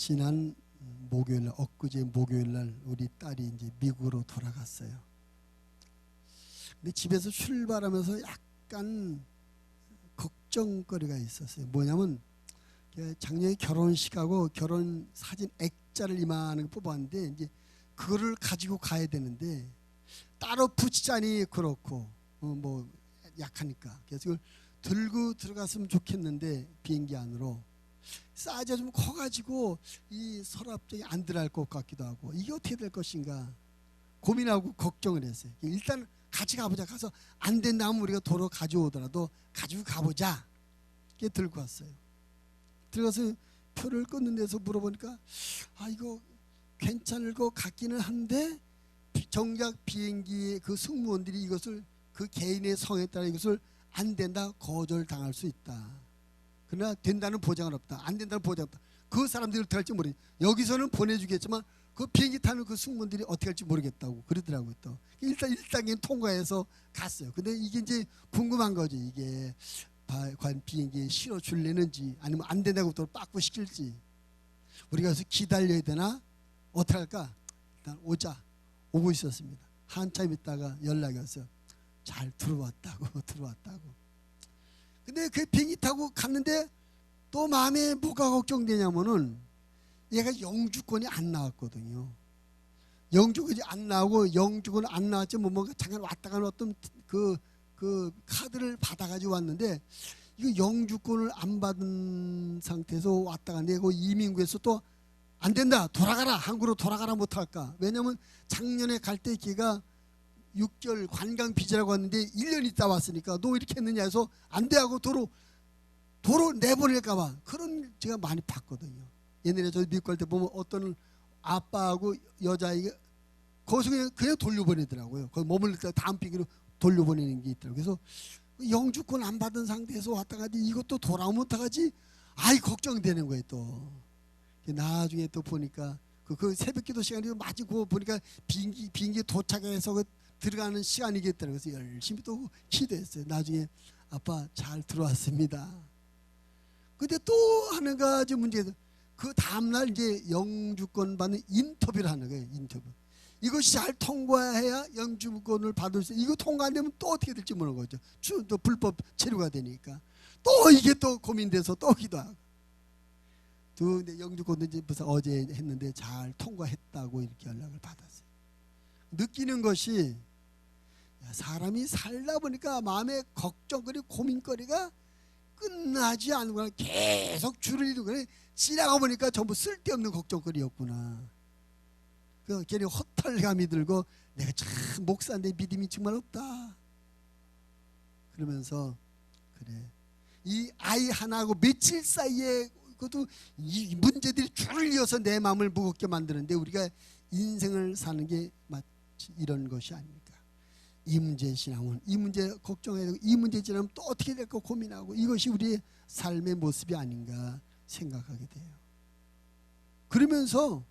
지난 목요일, 엊그제 목요일 날 우리 딸이 이제 미국으로 돌아갔어요. 근데 집에서 출발하면서 약간 걱정거리가 있었어요. 뭐냐면 작년에 결혼식하고 결혼 사진 액자를 이만하게 뽑았는데 이제 그거를 가지고 가야 되는데 따로 붙이자니 그렇고 뭐 약하니까 그래서 그걸 들고 들어갔으면 좋겠는데 비행기 안으로 사이즈가 좀 커가지고 이 서랍장에 안 들어갈 것 같기도 하고 이게 어떻게 될 것인가 고민하고 걱정을 했어요. 일단 같이 가보자. 가서 안 된다면 우리가 도로 가져오더라도 가지고 가보자. 이게 들고 왔어요. 들어가서 표를 끊는 데서 물어보니까 이거 괜찮을 것 같기는 한데 정작 비행기의 그 승무원들이 이것을 그 개인의 성에 따라 이것을 안 된다 거절당할 수 있다. 그러나 된다는 보장은 없다. 안 된다는 보장은 없다. 그 사람들이 어떻게 할지 모르겠다. 여기서는 보내주겠지만 그 비행기 타는 그 승무원들이 어떻게 할지 모르겠다고 그러더라고요. 또 일단 1단계는 통과해서 갔어요. 근데 이게 이제 궁금한 거지. 이게 과연 비행기에 실어줄래는지 아니면 안 된다고 또 빠꾸 시킬지. 우리가 그래서 기다려야 되나 어떻게 할까. 일단 오고 있었습니다. 한참 있다가 연락이 왔어요. 잘 들어왔다고. 근데 그 비행기 타고 갔는데 또 마음에 뭐가 걱정되냐면은 얘가 영주권이 안 나왔거든요. 영주권이 안 나오고 영주권 안 나왔지 뭔가 잠깐 왔다 가는 어떤 그 카드를 받아가지고 왔는데 이거 영주권을 안 받은 상태에서 왔다 갔는데 그 이민국에서 또 안 된다. 돌아가라. 한국으로 돌아가라 못할까. 왜냐면 작년에 갈 때 걔가 6개월 관광 비자라고 왔는데 1년 있다 왔으니까 너 이렇게 했느냐 해서 안 돼 하고 도로 내보낼까 봐 그런 제가 많이 봤거든요. 옛날에 저 미국 갈 때 보면 어떤 아빠하고 여자아이가 거기서 그냥 돌려보내더라고요. 거기 머물릴 때 다음 비행기로 돌려보내는 게 있더라고요. 그래서 영주권 안 받은 상태에서 왔다 가지 이것도 돌아오면 어떡하지? 걱정되는 거예요 또. 나중에 또 보니까 그 새벽기도 시간이 맞고 보니까 비행기 도착해서 들어가는 시간이겠더라고요. 그래서 열심히 또 기도했어요. 나중에 아빠 잘 들어왔습니다. 근데 또 하는 가지 문제가 그 다음날 이제 영주권 받는 인터뷰를 하는 거예요. 인터뷰. 이것이 잘 통과해야 영주권을 받을 수. 이거 통과 안 되면 또 어떻게 될지 모르는 거죠. 또 불법 체류가 되니까 또 이게 또 고민돼서 또 기도하고. 근데 영주권도 이제 벌써 어제 했는데 잘 통과했다고 이렇게 연락을 받았어요. 느끼는 것이 사람이 살다 보니까 마음에 걱정거리 고민거리가 끝나지 않는구나. 계속 줄을 이루고 지나가 보니까 전부 쓸데없는 걱정거리였구나. 괜히 허탈감이 들고 내가 참 목사인데 믿음이 정말 없다. 그러면서 그래 이 아이 하나하고 며칠 사이에 그것도 이 문제들이 줄을 이어서 내 마음을 무겁게 만드는데 우리가 인생을 사는 게 마치 이런 것이 아닙니까? 이 문제 지나면 이 문제 걱정해야 되고 이 문제 지나면 또 어떻게 될까 고민하고 이것이 우리의 삶의 모습이 아닌가 생각하게 돼요. 그러면서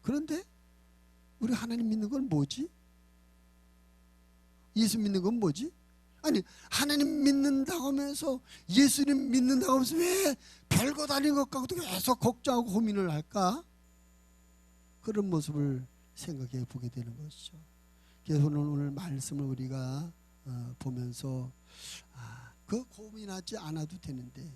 그런데 우리 하나님 믿는 건 뭐지? 예수 믿는 건 뭐지? 아니 하나님 믿는다고 하면서 예수님 믿는다고 하면서 왜 별거 아닌 것 같고도 계속 걱정하고 고민을 할까? 그런 모습을 생각해 보게 되는 것이죠. 그래서 오늘 말씀을 우리가 보면서 그 고민하지 않아도 되는데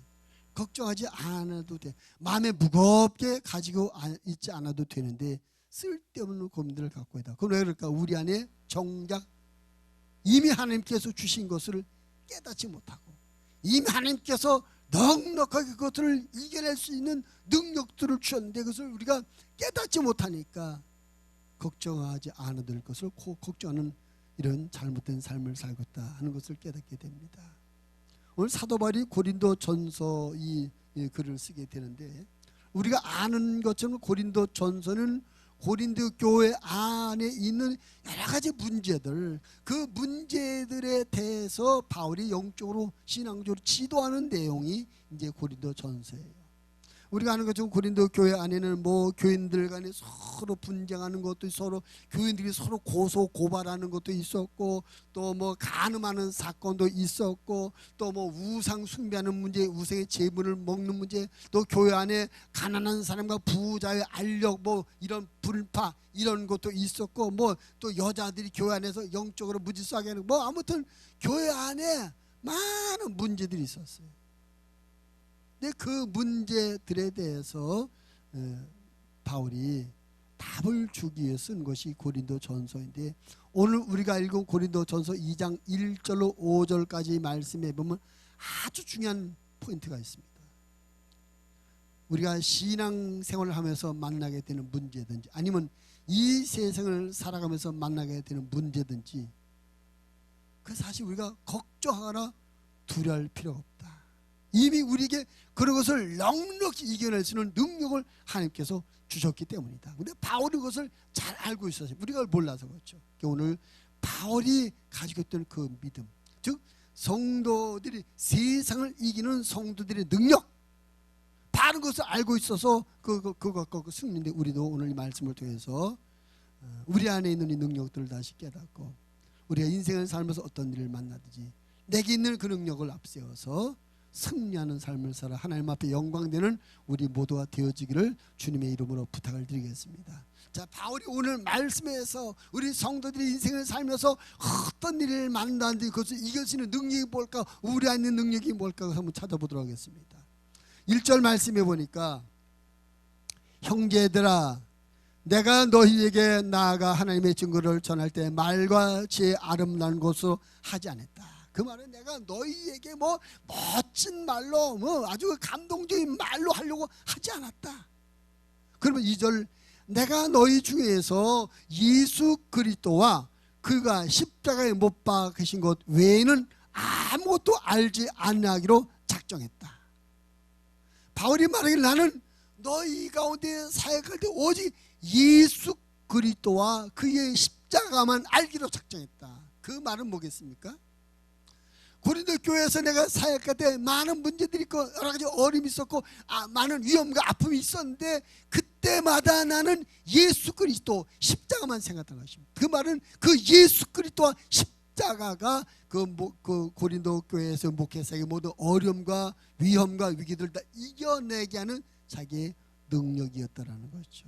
걱정하지 않아도 돼. 마음에 무겁게 가지고 있지 않아도 되는데 쓸데없는 고민들을 갖고 있다. 그건 왜 그럴까? 우리 안에 정작 이미 하나님께서 주신 것을 깨닫지 못하고 이미 하나님께서 넉넉하게 그것들을 이겨낼 수 있는 능력들을 주셨는데 그것을 우리가 깨닫지 못하니까 걱정하지 않아도 될 것을 걱정하는 이런 잘못된 삶을 살고 있다 하는 것을 깨닫게 됩니다. 오늘 사도 바울이 고린도 전서 이 글을 쓰게 되는데 우리가 아는 것처럼 고린도 전서는 고린도 교회 안에 있는 여러 가지 문제들 그 문제들에 대해서 바울이 영적으로 신앙적으로 지도하는 내용이 이제 고린도 전서예요. 우리가 아는 것처럼 고린도 교회 안에는 뭐 교인들 간에 서로 분쟁하는 것도 서로 교인들이 서로 고소 고발하는 것도 있었고 또 뭐 간음하는 사건도 있었고 또 뭐 우상 숭배하는 문제, 우상의 제물을 먹는 문제, 또 교회 안에 가난한 사람과 부자의 알력 뭐 이런 불파 이런 것도 있었고 뭐 또 여자들이 교회 안에서 영적으로 무질서하게 하는 뭐 아무튼 교회 안에 많은 문제들이 있었어요. 근데 그 문제들에 대해서 바울이 답을 주기 위해 쓴 것이 고린도전서인데, 오늘 우리가 읽은 고린도전서 2장 1절로 5절까지 말씀해 보면 아주 중요한 포인트가 있습니다. 우리가 신앙생활을 하면서 만나게 되는 문제든지 아니면 이 세상을 살아가면서 만나게 되는 문제든지 그 사실 우리가 걱정하거나 두려워할 필요가 없다. 이미 우리에게 그런 것을 넉넉히 이겨낼 수 있는 능력을 하나님께서 주셨기 때문이다. 근데 바울이 그것을 잘 알고 있어서 우리가 몰라서 그렇죠. 오늘 바울이 가지고 있던 그 믿음, 즉 성도들이 세상을 이기는 성도들의 능력, 바른 것을 알고 있어서 그것과 그 승리인데, 우리도 오늘 이 말씀을 통해서 우리 안에 있는 이 능력들을 다시 깨닫고 우리가 인생을 살면서 어떤 일을 만나든지 내게 있는 그 능력을 앞세워서 승리하는 삶을 살아 하나님 앞에 영광되는 우리 모두가 되어지기를 주님의 이름으로 부탁을 드리겠습니다. 자, 바울이 오늘 말씀에서 우리 성도들이 인생을 살면서 어떤 일을 만나는데 그것을 이길 수 있는 능력이 뭘까, 우리 안에 있는 능력이 뭘까 한번 찾아보도록 하겠습니다. 1절 말씀해 보니까 형제들아 내가 너희에게 나아가 하나님의 증거를 전할 때 말과 지혜 아름다운 것으로 하지 않았다. 그 말은 내가 너희에게 뭐 멋진 말로 뭐 아주 감동적인 말로 하려고 하지 않았다. 그러면 2절 내가 너희 중에서 예수 그리스도와 그가 십자가에 못 박으신 것 외에는 아무것도 알지 않으기로 작정했다. 바울이 말하길 나는 너희 가운데 사역할 때 오직 예수 그리스도와 그의 십자가만 알기로 작정했다. 그 말은 뭐겠습니까? 고린도 교회에서 내가 사역할 때 많은 문제들이 있고 여러 가지 어려움이 있었고 많은 위험과 아픔이 있었는데 그때마다 나는 예수 그리스도 십자가만 생각했던 것입니다. 그 말은 그 예수 그리스도와 십자가가 그 고린도 교회에서 목회사의 모든 어려움과 위험과 위기들을 다 이겨내게 하는 자기의 능력이었다라는 거죠.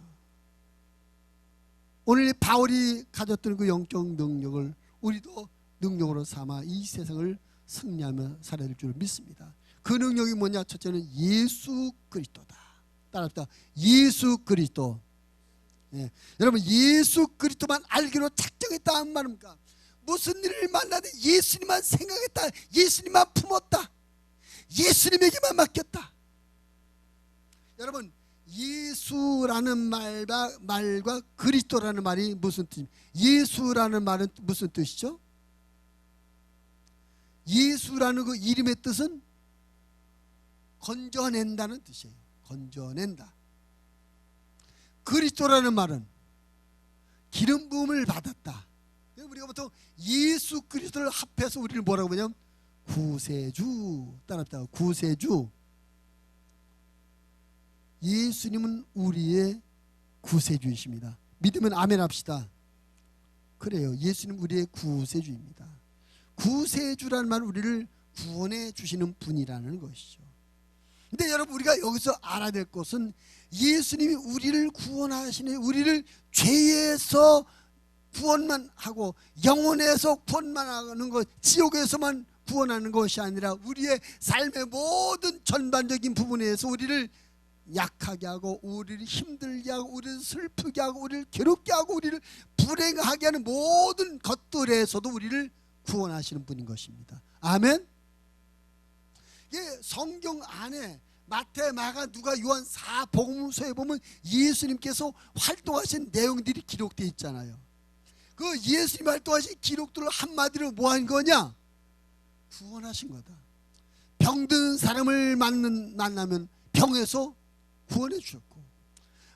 오늘 바울이 가졌던 그 영적 능력을 우리도 능력으로 삼아 이 세상을 승리하며 살아야 될 줄 믿습니다. 그 능력이 뭐냐? 첫째는 예수 그리스도다. 따라합시다. 예수 그리스도. 예. 여러분 예수 그리스도만 알기로 작정했다 한 말입니까? 무슨 일을 만나도 예수님만 생각했다, 예수님만 품었다, 예수님에게만 맡겼다. 여러분 예수라는 말과 그리스도라는 말이 무슨 뜻입니까? 예수라는 말은 무슨 뜻이죠? 예수라는 그 이름의 뜻은 건져낸다는 뜻이에요. 건져낸다. 그리스도라는 말은 기름 부음을 받았다. 우리가 보통 예수 그리스도를 합해서 우리를 뭐라고 하냐면 구세주. 따라합시다. 구세주. 예수님은 우리의 구세주이십니다. 믿으면 아멘 합시다. 그래요. 예수님 우리의 구세주입니다. 구세주라는 말은 우리를 구원해 주시는 분이라는 것이죠. 근데 여러분 우리가 여기서 알아야 될 것은 예수님이 우리를 구원하시는, 우리를 죄에서 구원만 하고 영혼에서 구원만 하는 것, 지옥에서만 구원하는 것이 아니라 우리의 삶의 모든 전반적인 부분에서 우리를 약하게 하고 우리를 힘들게 하고 우리를 슬프게 하고 우리를 괴롭게 하고 우리를 불행하게 하는 모든 것들에서도 우리를 구원하시는 분인 것입니다. 아멘. 예, 성경 안에 마태, 마가, 누가, 요한 4복음서에 보면 예수님께서 활동하신 내용들이 기록되어 있잖아요. 그 예수님 활동하신 기록들을 한마디로 뭐 한 거냐? 구원하신 거다. 병든 사람을 만나면 병에서 구원해 주셨고,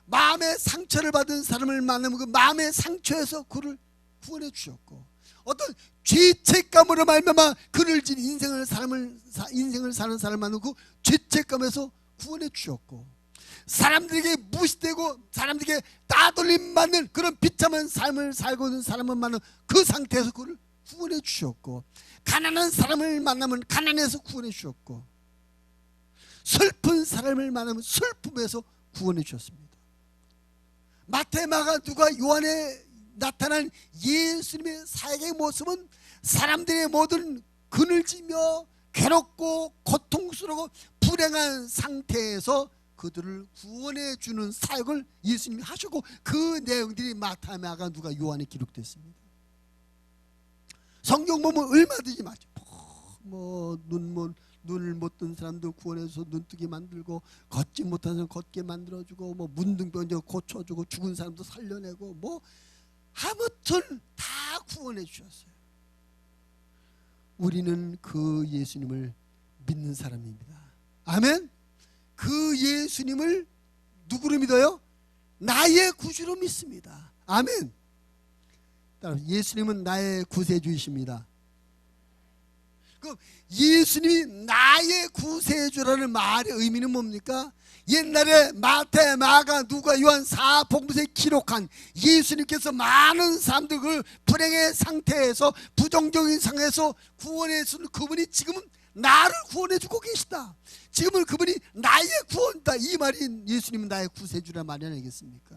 마음의 상처를 받은 사람을 만나면 그 마음의 상처에서 그를 구원해 주셨고, 어떤 죄책감으로 말미암아 그를 진 인생을 사는 사람을 만나고 그 죄책감에서 구원해 주셨고, 사람들에게 무시되고 사람들에게 따돌림 받는 그런 비참한 삶을 살고 있는 사람을 만나면 그 상태에서 그를 구원해 주셨고, 가난한 사람을 만나면 가난해서 구원해 주셨고, 슬픈 사람을 만나면 슬픔에서 구원해 주셨습니다. 마태, 마가, 누가, 요한에 나타난 예수님의 사역의 모습은 사람들의 모든 그늘지며 괴롭고 고통스러워 불행한 상태에서 그들을 구원해 주는 사역을 예수님이 하셨고, 그 내용들이 마태, 마가, 누가, 요한에 기록됐습니다. 성경 보면 얼마든지 맞죠. 눈을 못 뜬 사람도 구원해서 눈뜨게 만들고, 걷지 못하는 사람 걷게 만들어주고, 문둥병 고쳐주고, 죽은 사람도 살려내고, 아무튼 다 구원해 주셨어요. 우리는 그 예수님을 믿는 사람입니다. 아멘. 그 예수님을 누구로 믿어요? 나의 구주로 믿습니다. 아멘. 예수님은 나의 구세주이십니다. 그럼 예수님이 나의 구세주라는 말의 의미는 뭡니까? 옛날에 마태, 마가, 누가, 요한 사복음서에 기록한 예수님께서 많은 사람들을 불행의 상태에서, 부정적인 상태에서 구원해 주는 그분이 지금은 나를 구원해 주고 계시다. 지금은 그분이 나의 구원이다. 이 말이 예수님은 나의 구세주란 말이 아니겠습니까?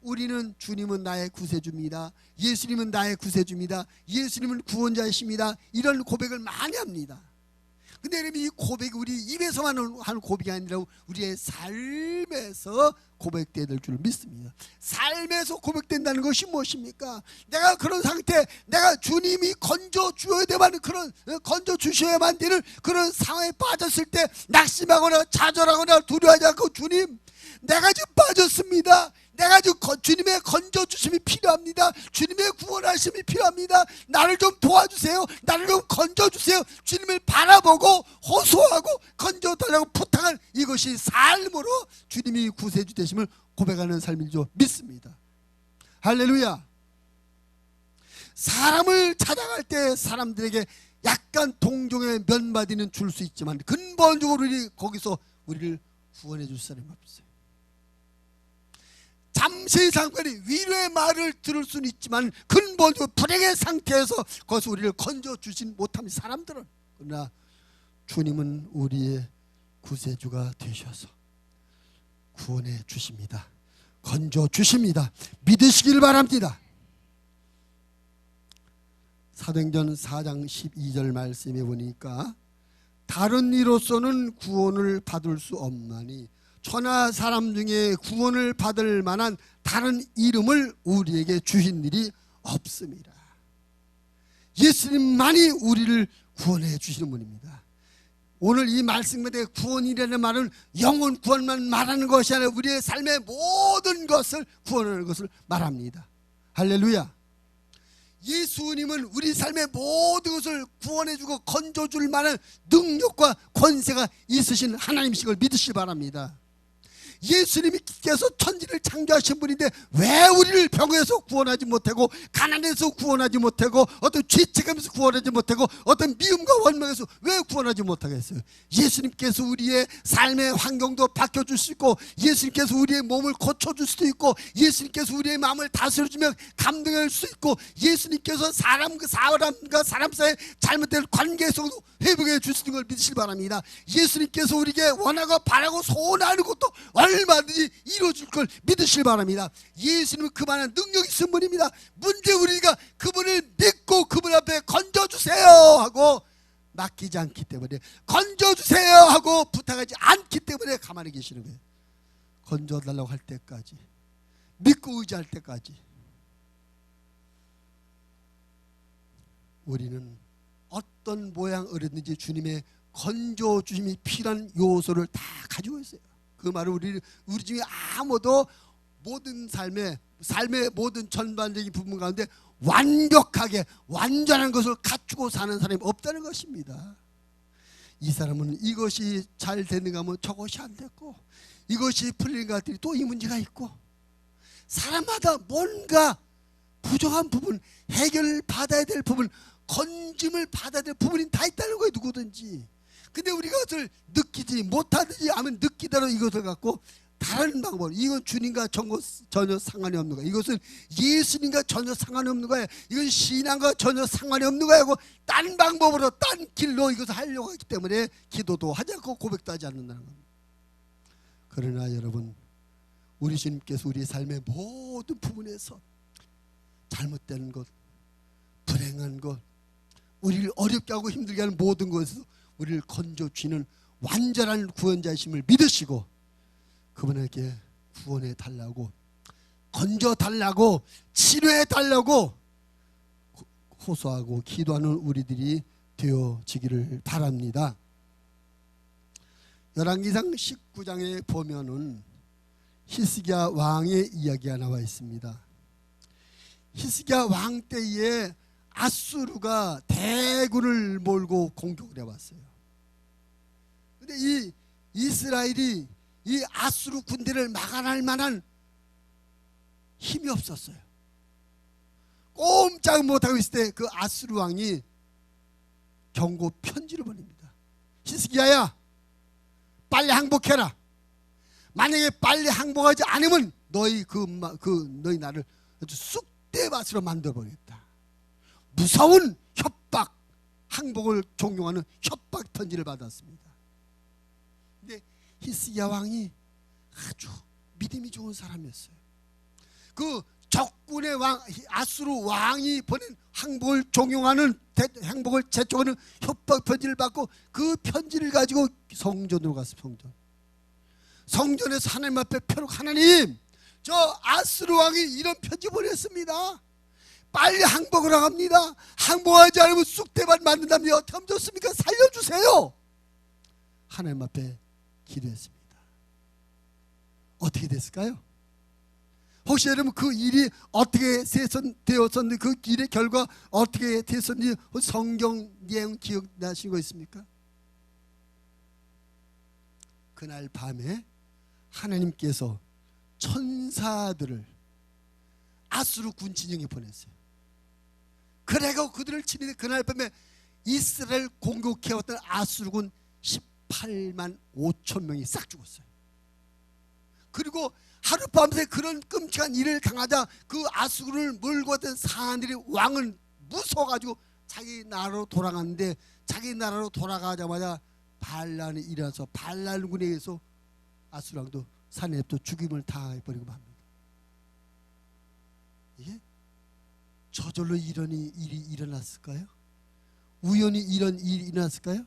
우리는 주님은 나의 구세주입니다. 예수님은 나의 구세주입니다. 예수님은 구원자이십니다. 이런 고백을 많이 합니다. 근데 여러분, 이 고백이 우리 입에서만 하는 고백이 아니라 우리의 삶에서 고백돼야 될 줄 믿습니다. 삶에서 고백된다는 것이 무엇입니까? 내가 그런 상태, 내가 주님이 건져주어야만, 그런 건져주셔야만 되는 그런 상황에 빠졌을 때 낙심하거나 좌절하거나 두려워하지 않고, 주님, 내가 지금 빠졌습니다. 내가 지금 주님의 건져주심이 필요합니다. 주님의 구원하심이 필요합니다. 나를 좀 도와주세요. 나를 좀 건져주세요. 주님을 바라보고 호소하고 건져달라고 부탁한 이것이 삶으로 주님이 구세주 되심을 고백하는 삶인 줄 믿습니다. 할렐루야. 사람을 찾아갈 때 사람들에게 약간 동정의 면바디는 줄 수 있지만 근본적으로 거기서 우리를 구원해 줄 사람이 없어요. 잠시 잠깐의 위로의 말을 들을 수는 있지만 근본적으로 불행의 상태에서 거기서 우리를 건져주진 못합니다. 사람들은. 그러나 주님은 우리의 구세주가 되셔서 구원해 주십니다. 건져주십니다. 믿으시길 바랍니다. 사도행전 4장 12절 말씀에 보니까 다른 이로서는 구원을 받을 수 없나니 천하 사람 중에 구원을 받을 만한 다른 이름을 우리에게 주신 일이 없습니다. 예수님만이 우리를 구원해 주시는 분입니다. 오늘 이 말씀에 구원이라는 말은 영혼 구원만 말하는 것이 아니라 우리의 삶의 모든 것을 구원하는 것을 말합니다. 할렐루야. 예수님은 우리 삶의 모든 것을 구원해주고 건져줄 만한 능력과 권세가 있으신 하나님이신 걸 믿으시기 바랍니다. 예수님께서 천지를 창조하신 분인데 왜 우리를 병에서 구원하지 못하고 가난에서 구원하지 못하고 어떤 죄책감에서 구원하지 못하고 어떤 미움과 원망에서 왜 구원하지 못하겠어요? 예수님께서 우리의 삶의 환경도 바꿔줄 수 있고, 예수님께서 우리의 몸을 고쳐줄 수도 있고, 예수님께서 우리의 마음을 다스려주며 감동할 수 있고, 예수님께서 사람과 사람 사이의 잘못된 관계에서도 회복해 줄 수 있는 걸 믿으시기 바랍니다. 예수님께서 우리에게 원하고 바라고 소원하는 것도 얼마든지 이루어줄 걸 믿으시기 바랍니다. 예수님은 그만한 능력이 있는 분입니다. 문제 우리가 그분을 믿고 그분 앞에 건져주세요 하고 맡기지 않기 때문에, 건져주세요 하고 부탁하지 않기 때문에 가만히 계시는 거예요. 건져달라고 할 때까지, 믿고 의지할 때까지 우리는 어떤 모양으로든지 주님의 건져주심이 필요한 요소를 다 가지고 있어요. 그 말은 우리 중에 아무도 모든 삶의 모든 전반적인 부분 가운데 완벽하게 완전한 것을 갖추고 사는 사람이 없다는 것입니다. 이 사람은 이것이 잘 되는가 하면 저것이 안 됐고, 이것이 풀리는가 했더니 또 이 문제가 있고, 사람마다 뭔가 부족한 부분, 해결받아야 될 부분, 건짐을 받아야 될 부분이 다 있다는 거예요. 누구든지. 근데 우리가 그것을 느끼지 못하든지 하면 느끼더라도 이것을 갖고 다른 방법, 이건 주님과 전혀 상관이 없는 거야. 이것은 예수님과 전혀 상관이 없는 거야. 이건 신앙과 전혀 상관이 없는 거야. 딴 방법으로 딴 길로 이것을 하려고 하기 때문에 기도도 하지 않고 고백도 하지 않는다는 겁니다. 그러나 여러분, 우리 주님께서 우리 삶의 모든 부분에서 잘못된 것, 불행한 것, 우리를 어렵게 하고 힘들게 하는 모든 것에서 우리를 건져주시는 완전한 구원자이심을 믿으시고 그분에게 구원해 달라고, 건져 달라고, 치료해 달라고 호소하고 기도하는 우리들이 되어지기를 바랍니다. 열왕기상 19장에 보면은 히스기야 왕의 이야기가 나와 있습니다. 히스기야 왕 때에 아수르가 대군을 몰고 공격을 해왔어요. 근데 이 이스라엘이 이 아수르 군대를 막아낼 만한 힘이 없었어요. 꼼짝 못하고 있을 때 그 아수르 왕이 경고 편지를 보냅니다. 히스기야야, 빨리 항복해라. 만약에 빨리 항복하지 않으면 너희 너희 나를 아주 쑥대밭으로 만들어버리겠다. 무서운 협박, 항복을 종용하는 협박 편지를 받았습니다. 근데 히스기야 왕이 아주 믿음이 좋은 사람이었어요. 그 적군의 왕 아수르 왕이 보낸 항복을 종용하는, 항복을 재촉하는 협박 편지를 받고 그 편지를 가지고 성전으로 갔어요. 성전에서 하나님 앞에 펴놓고, 하나님, 저 아수르 왕이 이런 편지 보냈습니다. 빨리 항복을 합니다. 항복하지 않으면 쑥대밭 만든다면 어떻게 하면 좋습니까? 살려주세요. 하나님 앞에 기도했습니다. 어떻게 됐을까요? 혹시 여러분 그 일이 어떻게 되었었는지, 그 일의 결과 어떻게 됐었는지 성경 내용 기억나시는 거 있습니까? 그날 밤에 하나님께서 천사들을 아수르 군 진영에 보냈어요. 그래가 그들을 치는데 그날 밤에 이스라엘 공격해왔던 아수르군 18만 5천 명이 싹 죽었어요. 그리고 하룻밤새 그런 끔찍한 일을 당하자 그 아수르를 몰고 왔던 사람들이, 왕은 무서워가지고 자기 나라로 돌아갔는데, 자기 나라로 돌아가자마자 반란이 일어나서 반란군에 의해서 아수르 왕도 산에 또 죽임을 당해버리고 맙니다. 이게 저절로 이런 일이 일어났을까요? 우연히 이런 일이 일어났을까요?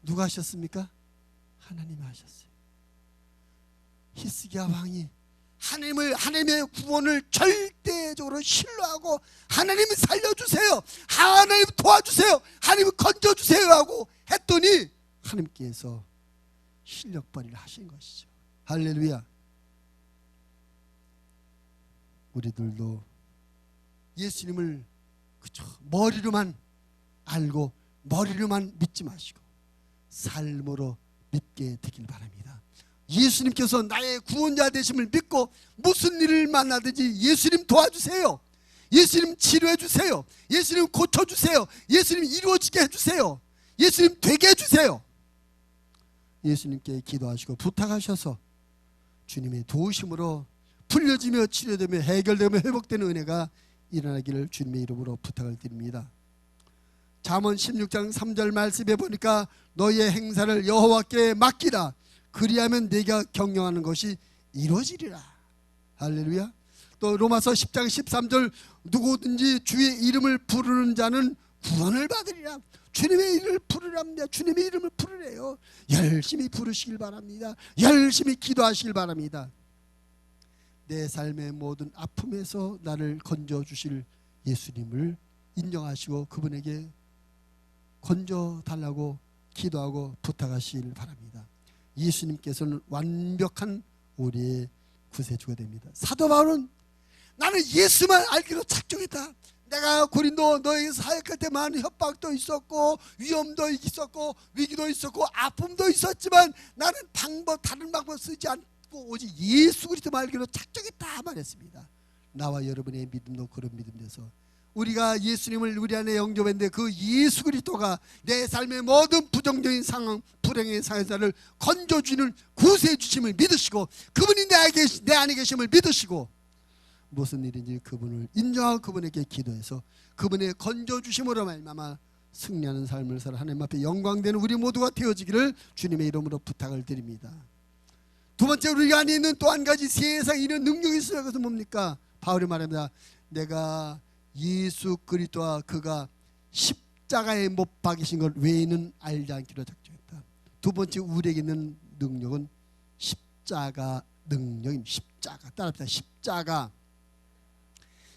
누가 하셨습니까? 하나님이 하셨어요. 히스기야 왕이 하나님의 구원을 절대적으로 신뢰하고, 하나님 살려주세요, 하나님 도와주세요, 하나님 건져주세요 하고 했더니 하나님께서 실력 발휘를 하신 것이죠. 할렐루야. 우리들도 예수님을 그저 머리로만 알고 머리로만 믿지 마시고 삶으로 믿게 되길 바랍니다. 예수님께서 나의 구원자 되심을 믿고 무슨 일을 만나든지 예수님 도와주세요, 예수님 치료해 주세요, 예수님 고쳐주세요, 예수님 이루어지게 해주세요, 예수님 되게 해주세요. 예수님께 기도하시고 부탁하셔서 주님의 도우심으로 풀려지며 치료되며 해결되며 회복되는 은혜가 일어나기를 주님의 이름으로 부탁을 드립니다. 잠언 16장 3절 말씀에 보니까 너희의 행사를 여호와께 맡기라. 그리하면 네가 경영하는 것이 이루어지리라. 할렐루야. 또 로마서 10장 13절 누구든지 주의 이름을 부르는 자는 구원을 받으리라. 주님의 이름을 부르랍니다. 주님의 이름을 부르래요. 열심히 부르시길 바랍니다. 열심히 기도하시길 바랍니다. 내 삶의 모든 아픔에서 나를 건져주실 예수님을 인정하시고 그분에게 건져달라고 기도하고 부탁하시길 바랍니다. 예수님께서는 완벽한 우리의 구세주가 됩니다. 사도 바울은 나는 예수만 알기로 작정했다. 내가 고린도 너에게 사역할 때 많은 협박도 있었고 위험도 있었고 위기도 있었고 아픔도 있었지만 나는 다른 방법 쓰지 않고 오직 예수 그리스도만 알기로 작정했다 말했습니다. 나와 여러분의 믿음도 그런 믿음 돼서 우리가 예수님을 우리 안에 영접했는데 그 예수 그리스도가 내 삶의 모든 부정적인 상황, 불행의 사회자를 건져주는 구세해 주심을 믿으시고 그분이 내 안에 계심을 믿으시고 무슨 일인지 그분을 인정하고 그분에게 기도해서 그분의 건져주심으로 말미암아 승리하는 삶을 살아 하나님 앞에 영광되는 우리 모두가 되어지기를 주님의 이름으로 부탁을 드립니다. 두 번째, 우리 안에 있는 또 한 가지 세상에 이런 능력이 있어요. 그것은 뭡니까? 바울이 말합니다. 내가 예수 그리스도와 그가 십자가에 못 박이신 것 외에는 알지 않기로 작정했다. 두 번째 우리에게 있는 능력은 십자가 능력입니다. 십자가. 따라합시다. 십자가.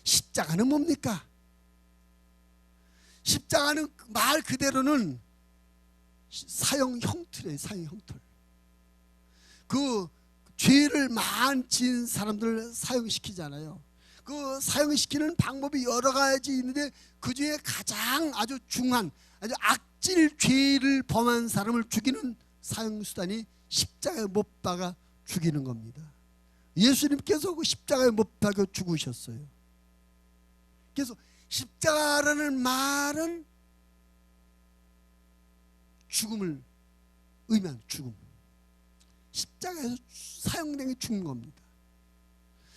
십자가는 뭡니까? 십자가는 말 그대로는 사형 형틀이에요. 사형 형틀. 그 죄를 많이 지은 사람들을 사형시키잖아요. 그 사형시키는 방법이 여러 가지 있는데 그 중에 가장 아주 중한 아주 악질 죄를 범한 사람을 죽이는 사형수단이 십자가에 못 박아 죽이는 겁니다. 예수님께서 그 십자가에 못 박아 죽으셨어요. 그래서 십자가라는 말은 죽음을 의미하는 죽음. 십자가에서 사형된 게 죽는 겁니다.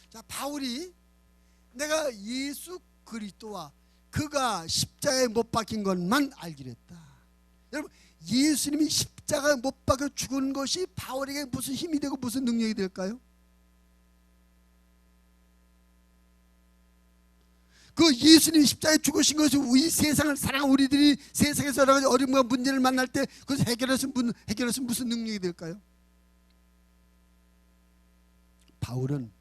자, 바울이 내가 예수 그리스도와 그가 십자가에 못 박힌 것만 알기로 했다. 여러분, 예수님이 십자가에 못 박혀 죽은 것이 바울에게 무슨 힘이 되고 무슨 능력이 될까요? 그 예수님이 십자가에 죽으신 것이 이 세상을 사랑하는 우리들이 세상에서 여러 가지 어려움과 문제를 만날 때 그것을 해결해서 무슨 능력이 될까요? 바울은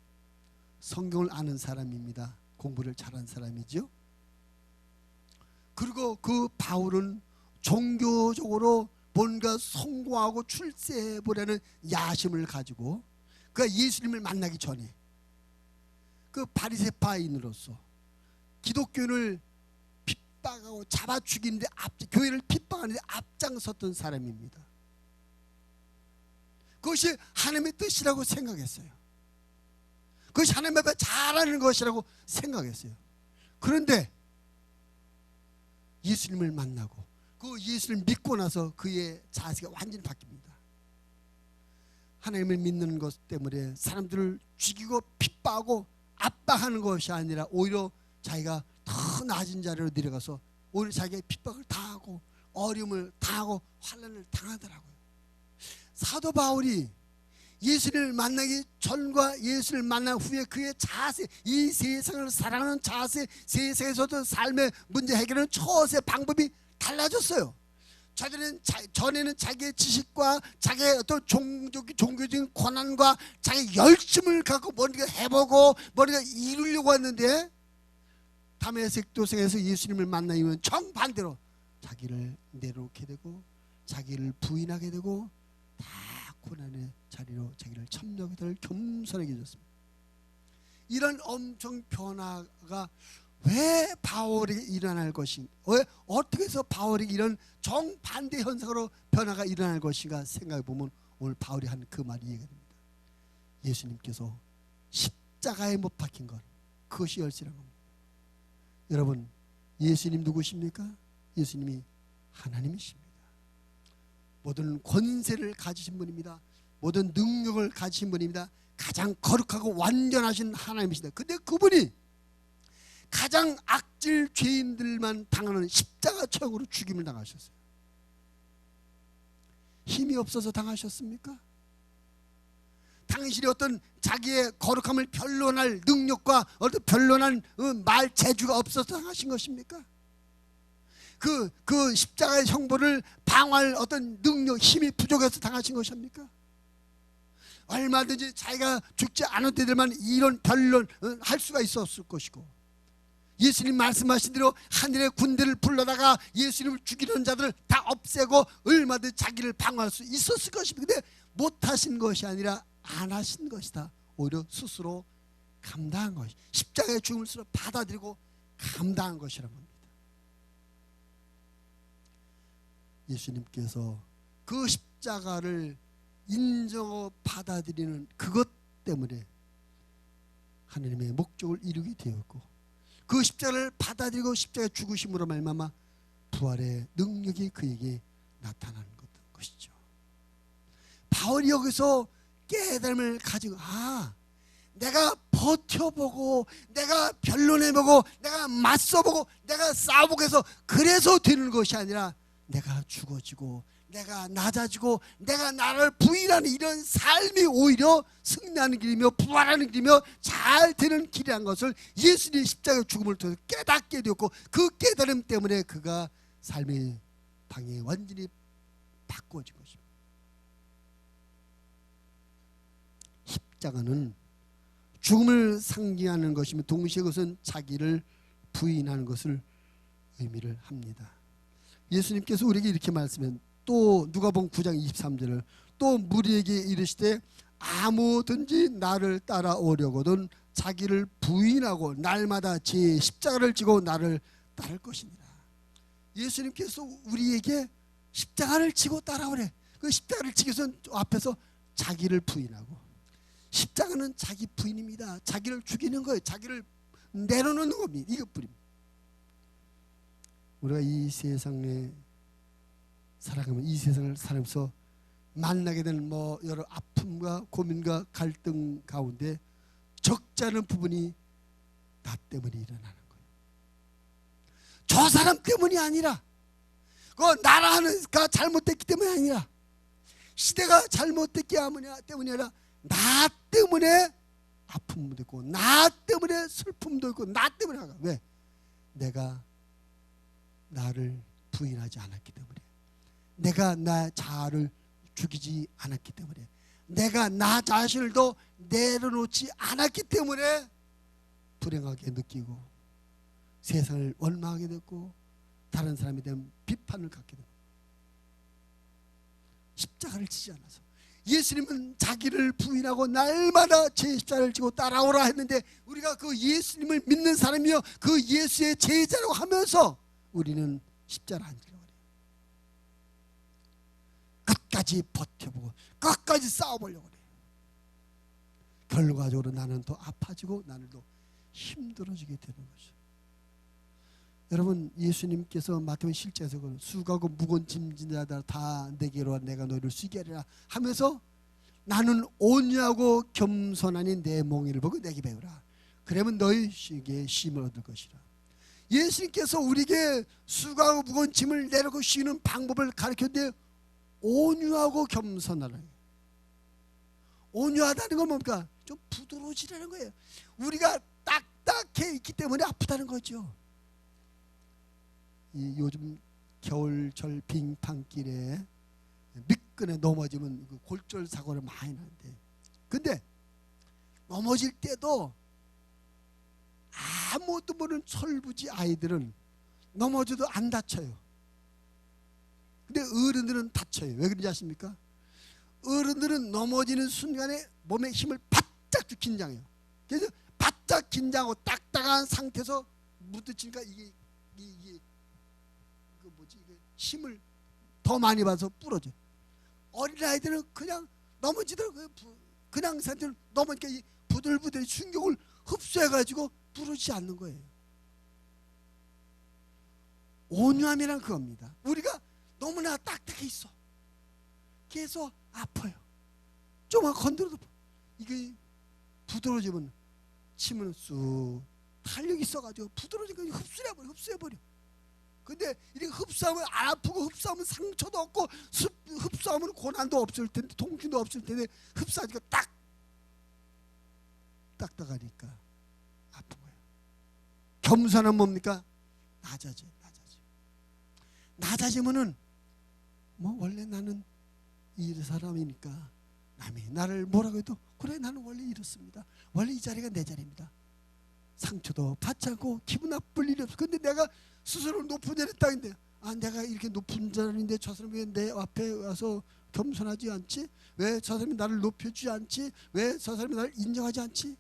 성경을 아는 사람입니다. 공부를 잘한 사람이죠. 그리고 그 바울은 종교적으로 뭔가 성공하고 출세해보려는 야심을 가지고 그가 예수님을 만나기 전에 그 바리새파인으로서 기독교를 핍박하고 잡아 죽이는데 교회를 핍박하는데 앞장섰던 사람입니다. 그것이 하나님의 뜻이라고 생각했어요. 그것이 하나님 앞에 잘하는 것이라고 생각했어요. 그런데 예수님을 만나고 그 예수를 믿고 나서 그의 자세가 완전히 바뀝니다. 하나님을 믿는 것 때문에 사람들을 죽이고 핍박하고 압박하는 것이 아니라 오히려 자기가 더 낮은 자리로 내려가서 오히려 자기의 핍박을 당하고 어려움을 당하고 환난을 당하더라고요. 사도 바울이 예수를 만나기 전과 예수를 만난 후에 그의 자세, 이 세상을 사랑하는 자세, 세상에서도 삶의 문제 해결하는 처세 방법이 달라졌어요. 전에는 자기의 지식과 자기의 어떤 종교적인 권한과 자기의 열심을 갖고 뭔가 해보고 뭔가 이루려고 했는데 다메섹 도상에서 예수님을 만나면 정반대로 자기를 내려놓게 되고 자기를 부인하게 되고 다 고난의 자리로 자기를 첩력하게 될 겸손하게 해줬습니다. 이런 엄청 변화가 왜 바울에게 일어날 것인가, 왜 어떻게 해서 바울에게 이런 정반대 현상으로 변화가 일어날 것인가 생각해 보면 오늘 바울이 한 그 말이 이해가 됩니다. 예수님께서 십자가에 못 박힌 것, 그것이 열쇠란 겁니다. 여러분, 예수님 누구십니까? 예수님이 하나님이십니다. 모든 권세를 가지신 분입니다. 모든 능력을 가지신 분입니다. 가장 거룩하고 완전하신 하나님이시다. 근데 그분이 가장 악질 죄인들만 당하는 십자가 처형으로 죽임을 당하셨어요. 힘이 없어서 당하셨습니까? 당신이 어떤 자기의 거룩함을 변론할 능력과 어떤 변론한 말 재주가 없어서 당하신 것입니까? 그 십자가의 형벌을 방어할 어떤 능력, 힘이 부족해서 당하신 것입니까? 얼마든지 자기가 죽지 않은 때들만 이런 변론 할 수가 있었을 것이고, 예수님 말씀하신 대로 하늘의 군대를 불러다가 예수님을 죽이는 자들을 다 없애고 얼마든지 자기를 방어할 수 있었을 것입니다. 근데 못하신 것이 아니라 안 하신 것이다. 오히려 스스로 감당한 것이, 십자가의 죽음을 스스로 받아들이고 감당한 것이란 겁니다. 예수님께서 그 십자가를 인정하고 받아들이는 그것 때문에 하나님의 목적을 이루게 되었고, 그 십자가를 받아들이고 십자가의 죽으심으로 말미암아 부활의 능력이 그에게 나타나는 것이죠. 바울이 여기서 깨달음을 가지고 내가 버텨보고 내가 변론해보고 내가 맞서보고 내가 싸우고 해서 그래서 되는 것이 아니라 내가 죽어지고 내가 낮아지고 내가 나를 부인하는 이런 삶이 오히려 승리하는 길이며 부활하는 길이며 잘 되는 길이란 것을 예수님의 십자가의 죽음을 통해서 깨닫게 되었고, 그 깨달음 때문에 그가 삶의 방향이 완전히 바꿔진 것입니다. 십자가는 죽음을 상징하는 것이며 동시에 그것은 자기를 부인하는 것을 의미를 합니다. 예수님께서 우리에게 이렇게 말씀해, 또 누가복음 9장 23절을 또 무리에게 이르시되 아무든지 나를 따라오려거든 자기를 부인하고 날마다 제 십자가를 지고 나를 따를 것이니라. 예수님께서 우리에게 십자가를 지고 따라오래. 그 십자가를 지기 위해서 앞에서 자기를 부인하고, 십자가는 자기 부인입니다. 자기를 죽이는 거예요. 자기를 내려놓는 겁니다. 이것뿐입니다. 우리가 이 세상에 살아가면, 이 세상을 살면서 만나게 되는 여러 아픔과 고민과 갈등 가운데 적지 않은 부분이 나 때문에 일어나는 거예요. 저 사람 때문이 아니라, 그 나라가 잘못됐기 때문이 아니라, 시대가 잘못됐기 때문이 아니라 나 때문에 아픔도 있고 나 때문에 슬픔도 있고 나 때문에. 왜? 내가 나를 부인하지 않았기 때문에, 내가 나 자아를 죽이지 않았기 때문에, 내가 나 자신을 더 내려놓지 않았기 때문에 불행하게 느끼고 세상을 원망하게 됐고 다른 사람에 대한 비판을 갖게 됩니다. 십자가를 지지 않아서. 예수님은 자기를 부인하고 날마다 제 십자가를 지고 따라오라 했는데, 우리가 그 예수님을 믿는 사람이요 그 예수의 제자라고 하면서 우리는 십자가를 안 지려고 해요. 끝까지 버텨보고 끝까지 싸워보려고 해요. 결과적으로 나는 더 아파지고 나는 더 힘들어지게 되는 거죠. 여러분, 예수님께서 마태복음 실제에서 수고하고 무거운 짐진 자들 다 내게로 와 내가 너희를 쉬게 하리라 하면서 나는 온유하고 겸손하니 내 몽이를 보고 내게 배우라. 그러면 너희에게 쉼을 얻을 것이라. 예수님께서 우리에게 수고하고 무거운 짐을 내려놓고 쉬는 방법을 가르쳤는데 온유하고 겸손하라. 온유하다는 건 뭡니까? 좀 부드러워지라는 거예요. 우리가 딱딱해 있기 때문에 아프다는 거죠. 요즘 겨울철 빙판길에 미끈에 넘어지면 골절 사고를 많이 나는데, 근데 넘어질 때도 아무것도 모르는 철부지 아이들은 넘어져도 안 다쳐요. 근데 어른들은 다쳐요. 왜 그런지 아십니까? 어른들은 넘어지는 순간에 몸에 힘을 바짝 긴장해요. 그래서 바짝 긴장하고 딱딱한 상태에서 부딪히니까 이게 힘을 더 많이 받아서 부러져. 어린아이들은 그냥 넘어지더라고요. 그냥 상태로 넘어지니까 이 부들부들 충격을 흡수해가지고 부러지지 않는 거예요. 온유함이란 그겁니다. 우리가 너무나 딱딱해 있어. 계속 아파요. 조금만 건드려도 이게 부드러워지면 침은 쑥 탄력이 있어가지고 부드러워지니까 흡수해버려. 근데 이렇게 흡수하면 안 아프고 흡수하면 상처도 없고 흡수하면 고난도 없을 텐데 통증도 없을 텐데 흡수하니까 딱딱하니까 아픈 거예요. 겸손은 뭡니까? 낮아지면은 원래 나는 이 사람이니까 남이 나를 뭐라고 해도 그래 나는 원래 이렇습니다. 원래 이 자리가 내 자리입니다. 상처도 받지 않고 기분 나쁠 일이 없어. 근데 내가 스스로 높은 자리에 딱 있는데 내가 이렇게 높은 자리인데 저 사람이 왜 내 앞에 와서 겸손하지 않지? 왜 저 사람이 나를 높여주지 않지? 왜 저 사람이 나를 인정하지 않지?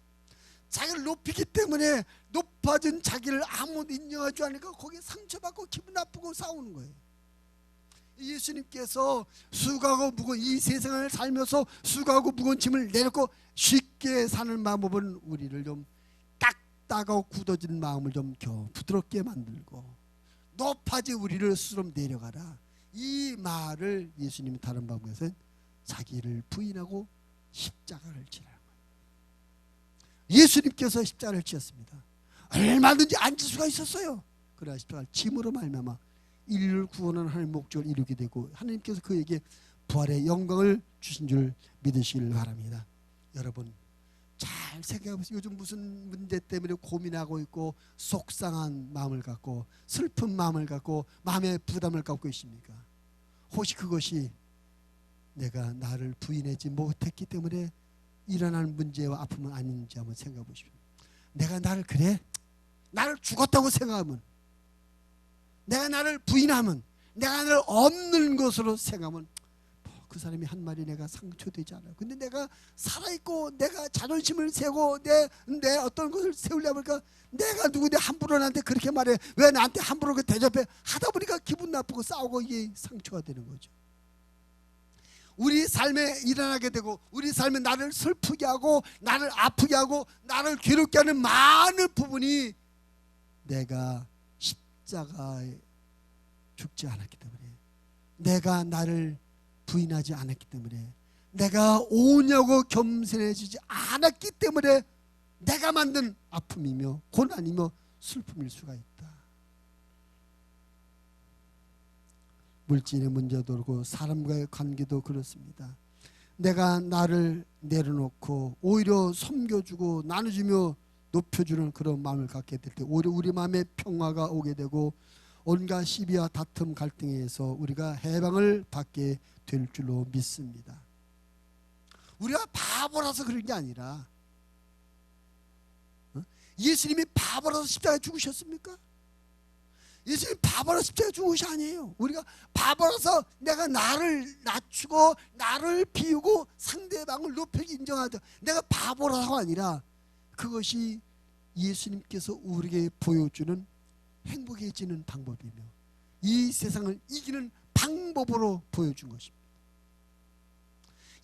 자기를 높이기 때문에 높아진 자기를 아무도 인정하지 않으니까 거기에 상처받고 기분 나쁘고 싸우는 거예요. 예수님께서 수고하고 무거운 이 세상을 살면서 수고하고 무거운 짐을 내놓고 쉽게 사는 방법은 우리를 좀 딱딱하고 굳어진 마음을 좀 부드럽게 만들고 높아진 우리를 스스로 내려가라. 이 말을 예수님이 다른 방법에서 자기를 부인하고 십자가를 지라는 거예요. 예수님께서 십자가를 지었습니다. 얼마든지 앉을 수가 있었어요. 그러나 십자가를 짐으로 말미암아 인류를 구원하는 하나님의 목적을 이루게 되고 하나님께서 그에게 부활의 영광을 주신 줄 믿으시길 바랍니다. 여러분 잘 생각해보세요. 요즘 무슨 문제 때문에 고민하고 있고 속상한 마음을 갖고 슬픈 마음을 갖고 마음의 부담을 갖고 계십니까? 혹시 그것이 내가 나를 부인하지 못했기 때문에 일어나는 문제와 아픔은 아닌지 한번 생각해 보십시오. 내가 나를 나를 죽었다고 생각하면, 내가 나를 부인하면, 내가 나를 없는 것으로 생각하면 그 사람이 한 말이 내가 상처되지 않아요. 근데 내가 살아있고 내가 자존심을 세우고 내 어떤 것을 세우려고 하니까 내가 누구냐 함부로 나한테 그렇게 말해. 왜 나한테 함부로 대접해? 하다 보니까 기분 나쁘고 싸우고 이게 상처가 되는 거죠. 우리 삶에 일어나게 되고 우리 삶에 나를 슬프게 하고 나를 아프게 하고 나를 괴롭게 하는 많은 부분이 내가 십자가에 죽지 않았기 때문에, 내가 나를 부인하지 않았기 때문에, 내가 오냐고 겸손해지지 않았기 때문에 내가 만든 아픔이며 고난이며 슬픔일 수가 있다. 물질의 문제도 그렇고 사람과의 관계도 그렇습니다. 내가 나를 내려놓고 오히려 섬겨주고 나눠주며 높여주는 그런 마음을 갖게 될 때 오히려 우리 마음에 평화가 오게 되고 온갖 시비와 다툼 갈등에서 우리가 해방을 받게 될 줄로 믿습니다. 우리가 바보라서 그런 게 아니라 예수님이 바보라서 십자가에 죽으셨습니까? 예수님이 바보라서 십자가에 죽은 것이 아니에요. 우리가 바보라서 내가 나를 낮추고 나를 비우고 상대방을 높이게 인정하죠. 내가 바보라서가 아니라 그것이 예수님께서 우리에게 보여주는 행복해지는 방법이며 이 세상을 이기는 방법으로 보여준 것입니다.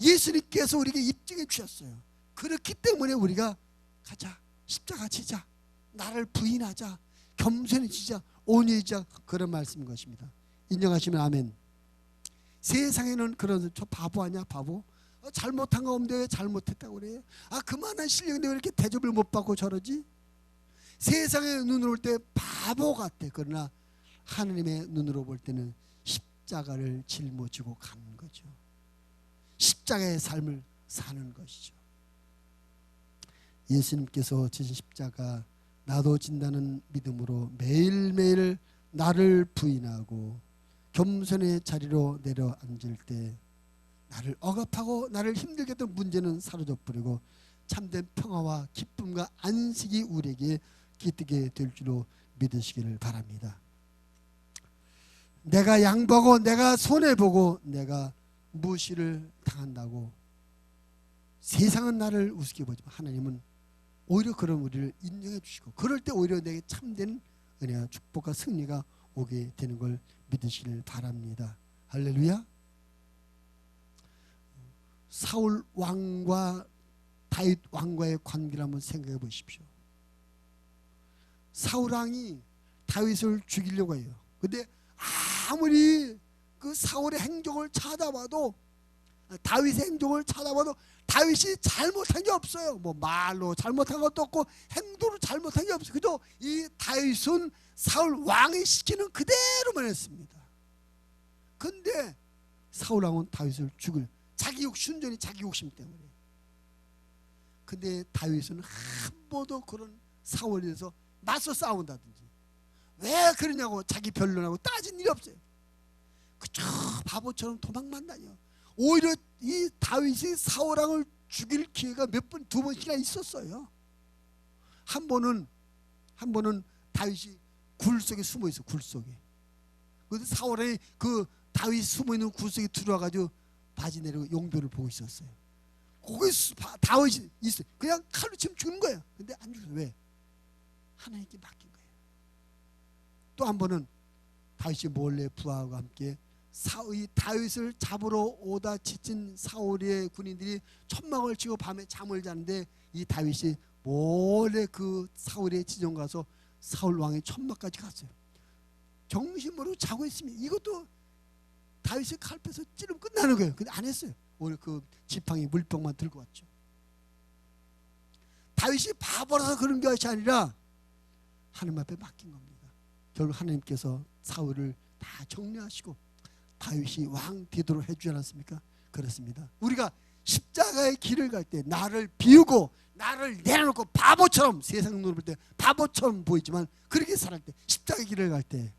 예수님께서 우리에게 입증해 주셨어요. 그렇기 때문에 우리가 가자, 십자가 지자, 나를 부인하자, 겸손해지자, 온유해지자, 그런 말씀인 것입니다. 인정하시면 아멘. 세상에는 그런, 저 바보 아니야 바보? 잘못한 거 없는데 왜 잘못했다고 그래요? 그만한 실력인데 왜 이렇게 대접을 못 받고 저러지? 세상의 눈으로 볼 때 바보 같아. 그러나 하느님의 눈으로 볼 때는 십자가를 짊어지고 가는 거죠. 십자가의 삶을 사는 것이죠. 예수님께서 지신 십자가 나도 진다는 믿음으로 매일매일 나를 부인하고 겸손의 자리로 내려앉을 때 나를 억압하고 나를 힘들게 했던 문제는 사라져 버리고 참된 평화와 기쁨과 안식이 우리에게 깃들게 될 줄로 믿으시기를 바랍니다. 내가 양보하고 내가 손해보고 내가 무시를 당한다고 세상은 나를 우습게 보지만 하나님은 오히려 그런 우리를 인정해 주시고 그럴 때 오히려 내게 참된 은혜와 축복과 승리가 오게 되는 걸 믿으시길 바랍니다. 할렐루야. 사울 왕과 다윗 왕과의 관계를 한번 생각해 보십시오. 사울 왕이 다윗을 죽이려고 해요. 근데 아무리 그 사울의 행적을 찾아봐도 다윗의 행적을 찾아봐도 다윗이 잘못한 게 없어요. 뭐 말로 잘못한 것도 없고 행동으로 잘못한 게 없어요. 그저 이 다윗은 사울 왕이 시키는 그대로만 했습니다. 근데 사울 왕은 다윗을 죽을 순전히 자기 욕심 때문에. 근데 다윗은 한 번도 그런 사울에 대해서 맞서 싸운다든지 왜 그러냐고 자기 변론하고 따진 일이 없어요. 그저 바보처럼 도망만 다녀. 오히려 이 다윗이 사울 왕을 죽일 기회가 몇 번, 두 번씩이나 있었어요. 한 번은 다윗이 굴 속에 숨어 있어. 굴 속에. 그래서 사울 왕이 그 다윗이 숨어 있는 굴 속에 들어와가지고 바지 내리고 용도를 보고 있었어요. 거기 다윗이 있어요. 그냥 칼로 치면 죽는 거예요. 근데 안 죽어요. 왜? 하나님께 맡긴 거예요. 또 한 번은 다윗이 몰래 부하와 함께 다윗을 잡으러 오다 지친 사울의 군인들이 천막을 치고 밤에 잠을 자는데 이 다윗이 몰래 그 사울의 지정 가서 사울 왕의 천막까지 갔어요. 정신으로 자고 있으면 이것도 다윗이 칼 빼서 찌르면 끝나는 거예요. 근데 안 했어요. 오늘 그 지팡이 물병만 들고 왔죠. 다윗이 바보라서 그런 것이 아니라 하나님 앞에 맡긴 겁니다. 결국 하나님께서 사울을 다 정리하시고 다윗이 왕 되도록 해주지 않았습니까? 그렇습니다. 우리가 십자가의 길을 갈 때 나를 비우고 나를 내려놓고 바보처럼, 세상 눈으로 볼 때 바보처럼 보이지만 그렇게 살할 때, 십자가의 길을 갈 때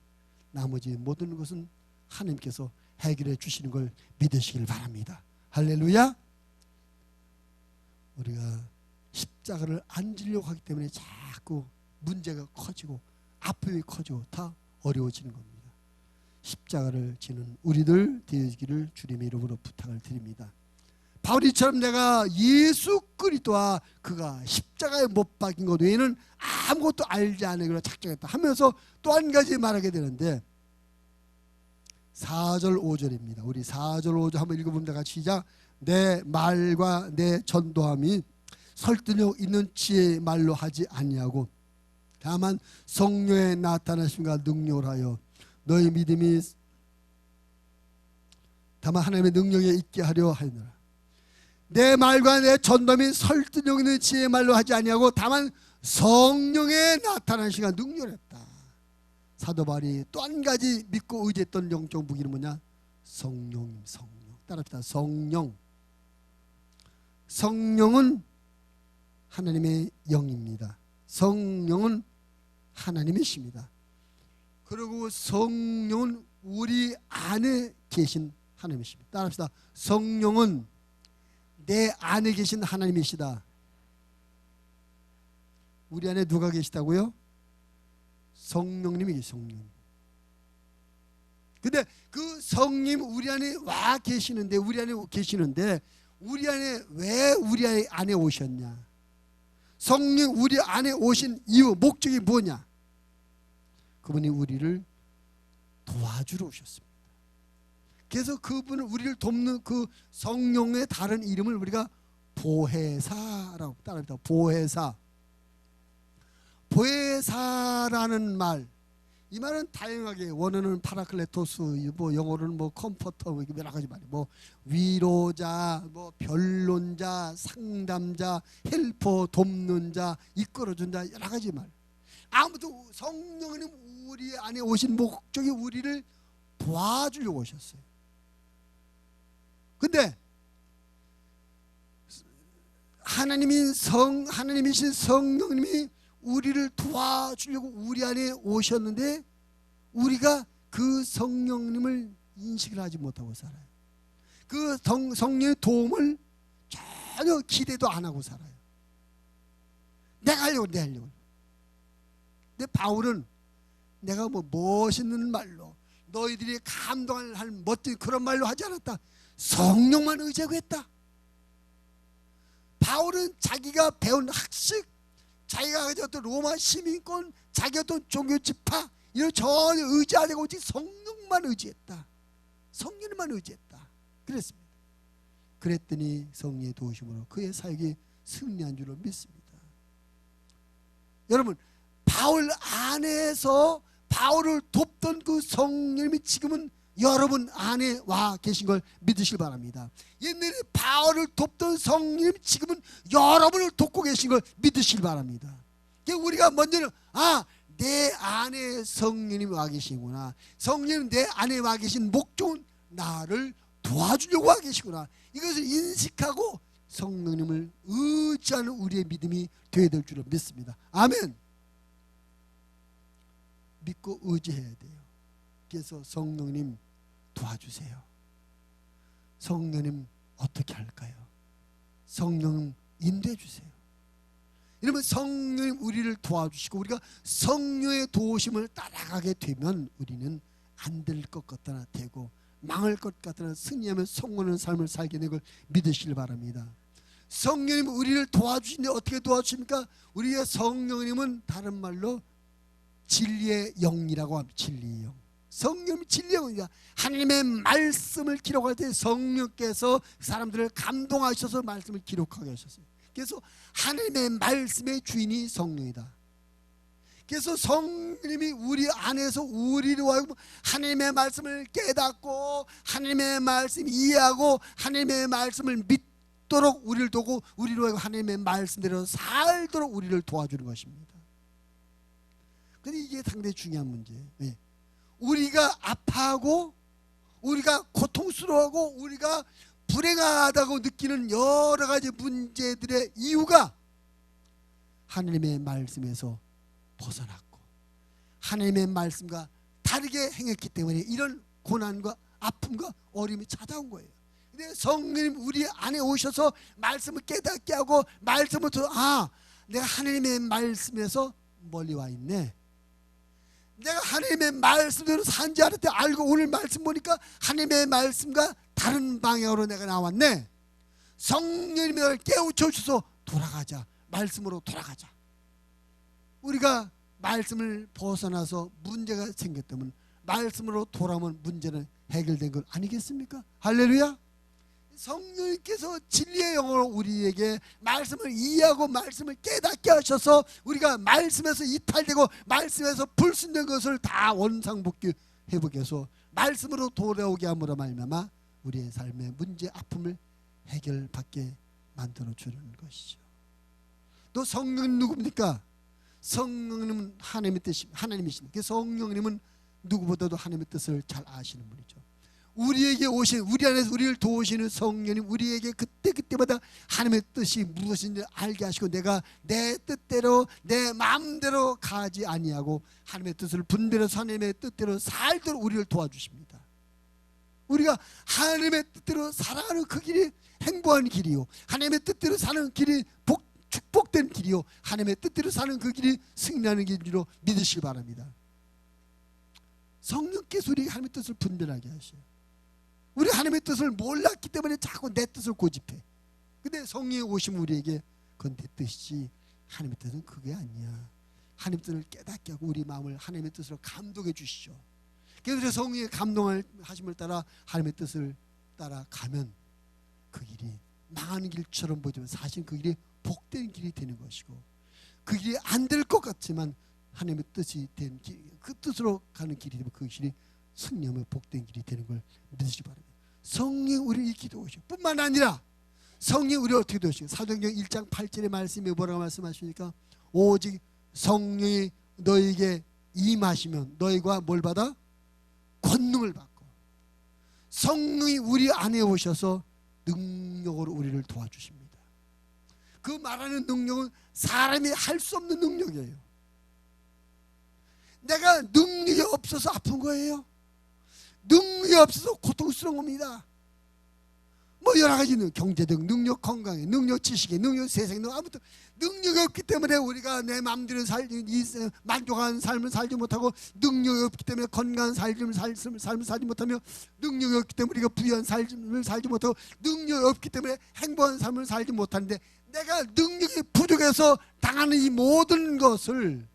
나머지 모든 것은 하나님께서 해결해 주시는 걸 믿으시길 바랍니다. 할렐루야. 우리가 십자가를 안 지려고 하기 때문에 자꾸 문제가 커지고 아픔이 커지고 다 어려워지는 겁니다. 십자가를 지는 우리들 되어지기를 주님의 이름으로 부탁을 드립니다. 바울이처럼 내가 예수 그리스도와 그가 십자가에 못 박힌 것 외에는 아무것도 알지 않으기로 작정했다 하면서 또 한 가지 말하게 되는데 4절 5절입니다. 우리 4절 5절 한번 읽어보면 다 같이 시작. 내 말과 내 전도함이 설득력 있는 지혜의 말로 하지 아니하고 다만 성령의 나타나심과 능력을 하여 너희 믿음이 다만 하나님의 능력에 있게 하려 하였노라. 내 말과 내 전도함이 설득력 있는 지혜의 말로 하지 아니하고 다만 성령의 나타나심과 능력을 했다. 사도 바울이 또 한 가지 믿고 의지했던 영적 무기는 뭐냐? 성령. 따라합시다. 성령은 하나님의 영입니다. 성령은 하나님이십니다. 그리고 성령은 우리 안에 계신 하나님이십니다. 따라합시다. 성령은 내 안에 계신 하나님이시다. 우리 안에 누가 계시다고요? 성령님이 계시죠. 성령. 근데 그 성님 우리 안에 와 계시는데 우리 안에 왜 우리 안에 오셨냐? 성령 우리 안에 오신 이유, 목적이 뭐냐? 그분이 우리를 도와주러 오셨습니다. 그래서 그분을 우리를 돕는 그 성령의 다른 이름을 우리가 보혜사라고 따라합니다. 보혜사라는 말, 이 말은 다양하게 원어는 파라클레토스, 뭐 영어로는 뭐 컴포터, 여러 가지 말이 뭐 위로자, 뭐 변론자, 상담자, 헬퍼, 돕는 자, 이끌어준 자, 여러 가지 말. 아무튼 성령님 우리 안에 오신 목적이 우리를 도와주려고 오셨어요. 근데 하나님이신 성령님이 우리를 도와주려고 우리 안에 오셨는데 우리가 그 성령님을 인식을 하지 못하고 살아요. 그 성령의 도움을 전혀 기대도 안 하고 살아요. 내가 하려고. 근데 바울은 내가 뭐 멋있는 말로 너희들이 감동할 멋진 그런 말로 하지 않았다. 성령만 의지하고 했다. 바울은 자기가 배운 학식, 자기가 가졌던 로마 시민권, 자기 어떤 종교 지파 이런 전혀 의지하지 않고 오직 성령만 의지했다. 성령만 의지했다. 그랬습니다. 그랬더니 성령의 도우심으로 그의 사역이 승리한 줄로 믿습니다. 여러분, 바울 안에서 바울을 돕던 그 성령님이 지금은 여러분 안에 와 계신 걸 믿으시길 바랍니다. 옛날에 바울을 돕던 성령님 지금은 여러분을 돕고 계신 걸 믿으시길 바랍니다. 우리가 먼저는 내 안에 성령님이 와 계시구나. 성령님 내 안에 와 계신 목적은 나를 도와주려고 와 계시구나. 이것을 인식하고 성령님을 의지하는 우리의 믿음이 되어야 될 줄로 믿습니다. 아멘. 믿고 의지해야 돼요. 그래서 성령님 도와주세요. 성령님 어떻게 할까요? 성령 인도해 주세요. 이러면 성령님 우리를 도와주시고 우리가 성령의 도우심을 따라가게 되면 우리는 안 될 것 같으나 되고 망할 것 같으나 승리하며 성공하는 삶을 살게 되는 걸 믿으시길 바랍니다. 성령님 우리를 도와주시는데 어떻게 도와주십니까? 우리의 성령님은 다른 말로 진리의 영이라고 합니다. 진리의 영. 성령이 진리의 영이다. 하나님의 말씀을 기록할 때 성령께서 사람들을 감동하셔서 말씀을 기록하게 하셨어요. 그래서 하나님의 말씀의 주인이 성령이다. 그래서 성령님이 우리 안에서 우리로 하여금 하나님의 말씀을 깨닫고 하나님의 말씀 이해하고 하나님의 말씀을 믿도록 우리를 도고 우리로 하여금 하나님의 말씀대로 살도록 우리를 도와주는 것입니다. 근데 이게 상당히 중요한 문제예요. 왜? 우리가 아파하고 우리가 고통스러워하고 우리가 불행하다고 느끼는 여러 가지 문제들의 이유가 하나님의 말씀에서 벗어났고 하나님의 말씀과 다르게 행했기 때문에 이런 고난과 아픔과 어려움이 찾아온 거예요. 근데 성령님 우리 안에 오셔서 말씀을 깨닫게 하고 말씀을 들어 내가 하나님의 말씀에서 멀리 와 있네. 내가 하나님의 말씀대로 산지 알았대. 알고 오늘 말씀 보니까 하나님의 말씀과 다른 방향으로 내가 나왔네. 성령님이 나를 깨우쳐 주셔서 돌아가자. 말씀으로 돌아가자. 우리가 말씀을 벗어나서 문제가 생겼다면 말씀으로 돌아오면 문제는 해결된 것 아니겠습니까? 할렐루야. 성령님께서 진리의 영으로 우리에게 말씀을 이해하고 말씀을 깨닫게 하셔서 우리가 말씀에서 이탈되고 말씀에서 불순된 것을 다 원상복귀 회복해 해서 말씀으로 돌아오게 함으로 말미암아 우리의 삶의 문제 아픔을 해결받게 만들어주는 것이죠. 또 성령님 누굽니까? 성령님은 하나님의 뜻이 하나님이십니다. 성령님은 누구보다도 하나님의 뜻을 잘 아시는 분이죠. 우리에게 오신 우리 안에서 우리를 도우시는 성령님 우리에게 그때마다 하나님의 뜻이 무엇인지 알게 하시고 내가 내 뜻대로 내 마음대로 가지 아니하고 하나님의 뜻을 분별해서 하나님의 뜻대로 살도록 우리를 도와주십니다. 우리가 하나님의 뜻대로 살아가는 그 길이 행복한 길이요 하나님의 뜻대로 사는 길이 축복된 길이요 하나님의 뜻대로 사는 그 길이 승리하는 길로 믿으시기 바랍니다. 성령께서 우리 하나님의 뜻을 분별하게 하셔요. 우리 하나님의 뜻을 몰랐기 때문에 자꾸 내 뜻을 고집해. 근데 성령이 오시면 우리에게 그건 내 뜻이지 하나님의 뜻은 그게 아니야. 하나님의 뜻을 깨닫게 하고 우리 마음을 하나님의 뜻으로 감동해 주시죠. 그래서 성령의 감동을 하심을 따라 하나님의 뜻을 따라가면 그 길이 망하는 길처럼 보지만 사실 그 길이 복된 길이 되는 것이고 그 길이 안 될 것 같지만 하나님의 뜻이 된 길, 그 뜻으로 가는 길이 되면 그 길이 승리하며 복된 길이 되는 걸 믿으시기 바랍니다. 성령 우리를 이기도 오시고 뿐만 아니라 성령 우리를 어떻게 도우시고 사도행전 1장 8절의 말씀이 뭐라고 말씀하십니까? 오직 성령이 너에게 임하시면 너희가 뭘 받아? 권능을 받고 성령이 우리 안에 오셔서 능력으로 우리를 도와주십니다. 그 말하는 능력은 사람이 할 수 없는 능력이에요. 내가 능력이 없어서 아픈 거예요. 능력이 없어서 고통스러운 겁니다. 뭐 여러 가지 경제적 능력, 건강의 능력, 지식의 능력, 세상의 능력 아무튼 능력이 없기 때문에 우리가 내 마음대로 만족한 삶을 살지 못하고 능력이 없기 때문에 건강한 삶을 살지 못하며 능력이 없기 때문에 우리가 부유한 삶을 살지 못하고 능력이 없기 때문에 행복한 삶을 살지 못하는데 내가 능력이 부족해서 당하는 이 모든 것을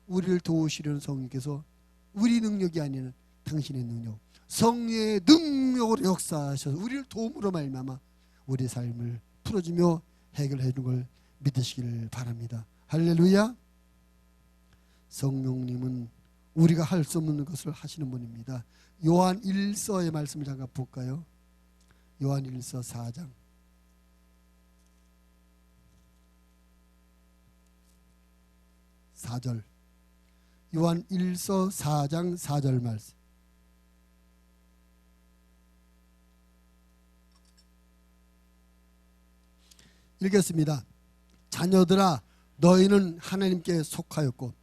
우리를 도우시려는 성령께서 우리 능력이 아닌 당신의 능력 성령의 능력으로 역사하셔서 우리를 도움으로 말미암아 우리의 삶을 풀어주며 해결해 주는 걸 믿으시기를 바랍니다. 할렐루야. 성령님은 우리가 할 수 없는 것을 하시는 분입니다. 요한 1서의 말씀을 잠깐 볼까요? 요한 1서 4장 4절 요한 1서 4장 4절 말씀 읽겠습니다. 자녀들아 너희는 하나님께 속하였고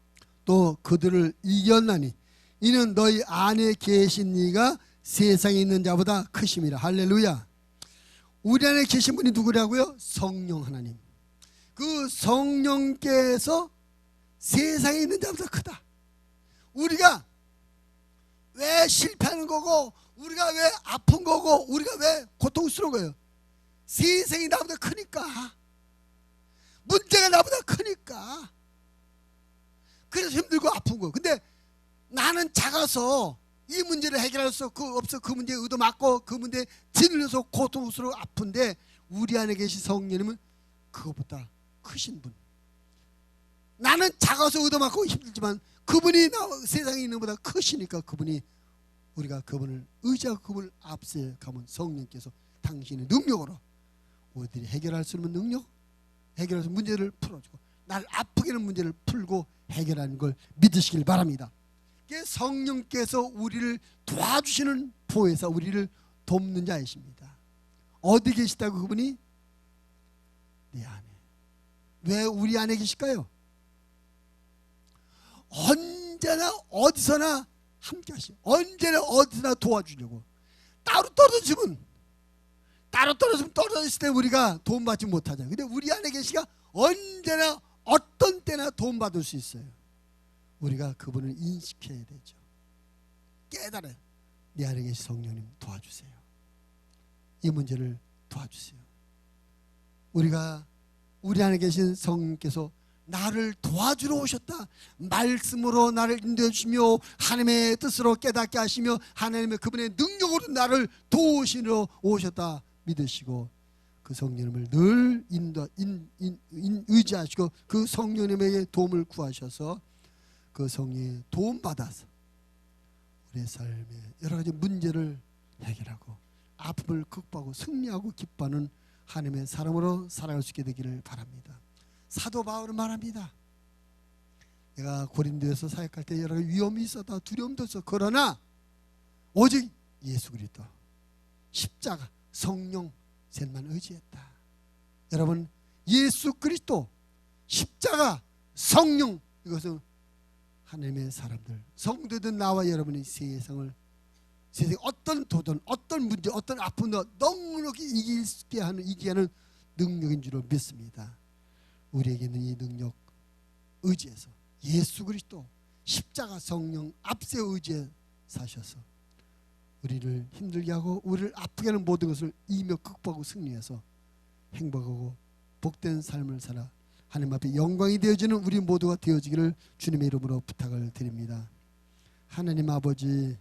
또 그들을 이겼나니 이는 너희 안에 계신 이가 세상에 있는 자보다 크심이라. 할렐루야. 우리 안에 계신 분이 누구라고요? 성령 하나님. 그 성령께서 세상에 있는 자보다 크다. 우리가 왜 실패하는 거고 우리가 왜 아픈 거고 우리가 왜 고통스러운 거예요? 세상이 나보다 크니까 문제가 나보다 크니까 그래서 힘들고 아픈 거예요. 근데 나는 작아서 이 문제를 해결할 수 없어 그 문제에 얻어맞고 그 문제에 짓눌려서 고통스러워 아픈데 우리 안에 계신 성령님은 그것보다 크신 분. 나는 작아서 얻어맞고 힘들지만 그분이 세상에 있는 것보다 크시니까 우리가 그분을 의지하고 그분을 앞세 가면 성령께서 당신의 능력으로 우리들이 해결할 수 있는 능력, 해결해서 문제를 풀어주고 날 아프게 하는 문제를 풀고 해결하는 걸 믿으시길 바랍니다. 성령께서 우리를 도와주시는 보혜사, 우리를 돕는 자이십니다. 어디 계시다고 그분이? 내 안에. 왜 우리 안에 계실까요? 언제나 어디서나 함께 하시고 언제나 어디서나 도와주려고. 따로 떨어지면 떨어졌을 때 우리가 도움받지 못하잖아요. 근데 우리 안에 계시가 언제나 어떤 때나 도움받을 수 있어요. 우리가 그분을 인식해야 되죠. 깨달아요. 내 안에 계신 성령님 도와주세요. 이 문제를 도와주세요. 우리 안에 계신 성령께서 나를 도와주러 오셨다. 말씀으로 나를 인도해 주시며 하나님의 뜻으로 깨닫게 하시며 하나님의 그분의 능력으로 나를 도우시러 오셨다 믿으시고 그 성령님을 늘 의지하시고 그 성령님에게 도움을 구하셔서 그 성령의 도움받아서 우리의 삶에 여러 가지 문제를 해결하고 아픔을 극복하고 승리하고 기뻐하는 하나님의 사람으로 살아갈 수 있게 되기를 바랍니다. 사도 바울은 말합니다. 내가 고린도에서 사역할 때 여러 가지 위험이 있었다, 두려움도 있었다. 그러나 오직 예수 그리스도 십자가 성령 셋만 의지했다. 여러분 예수 그리스도 십자가 성령 이것은 하나님의 사람들 성도된 나와 여러분이 세상에 어떤 도전 어떤 문제 어떤 아픔도 넉넉히 이기게 하는 능력인 줄로 믿습니다. 우리에게는 이 능력 의지해서 예수 그리스도 십자가 성령 앞세 의지해 사셔서 우리를 힘들게 하고 우리를 아프게 하는 모든 것을 이기며 극복하고 승리해서 행복하고 복된 삶을 살아 하나님 앞에 영광이 되어지는 우리 모두가 되어지기를 주님의 이름으로 부탁을 드립니다. 하나님 아버지